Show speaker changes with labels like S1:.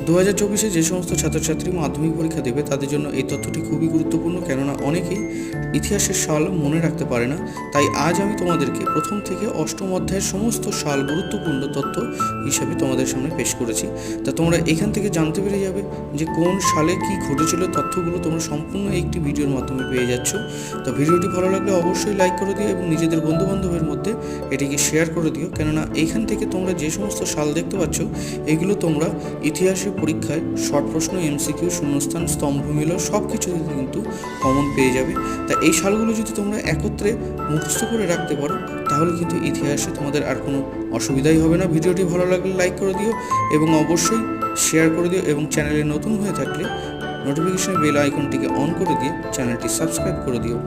S1: 2024-এ যে সমস্ত ছাত্রছাত্রী মাধ্যমিক পরীক্ষা দেবে তাদের জন্য এই তথ্যটি খুবই গুরুত্বপূর্ণ, কেননা অনেকেই ইতিহাসের সাল মনে রাখতে পারে না। তাই আজ আমি তোমাদেরকে প্রথম থেকে অষ্টম অধ্যায়ের সমস্ত সাল গুরুত্বপূর্ণ তথ্য হিসাবে তোমাদের সামনে পেশ করেছি। তা তোমরা এখান থেকে জানতে পেরে যাবে যে কোন সালে কি ঘটেছিল। তথ্যগুলো তোমরা সম্পূর্ণ একটি ভিডিওর মাধ্যমে পেয়ে যাচ্ছ। তো ভিডিওটি ভালো লাগলে অবশ্যই লাইক করে দিও এবং নিজেদের বন্ধুবান্ধবের মধ্যে এটিকে শেয়ার করে দিও, কেননা এইখান থেকে তোমরা যে সমস্ত সাল দেখতে পাচ্ছ এগুলো তোমরা ইতিহাসে পরীক্ষায় শর্ট প্রশ্ন, এমসিকিউ, শূন্যস্থান, স্তম্ভমিল সব কিছুতে কিন্তু কমন পেয়ে যাবে। তা এই সালগুলো যদি তোমরা একত্রে মুখস্থ করে রাখতে পারো তাহলে কিন্তু ইতিহাসে তোমাদের আর কোনো অসুবিধাই হবে না। ভিডিওটি ভালো লাগলে লাইক করে দিও এবং অবশ্যই শেয়ার করে দিও এবং চ্যানেলে নতুন হয়ে থাকলে নোটিফিকেশন বেল আইকনটিকে অন করে দিয়ে চ্যানেলটি সাবস্ক্রাইব করে দিও।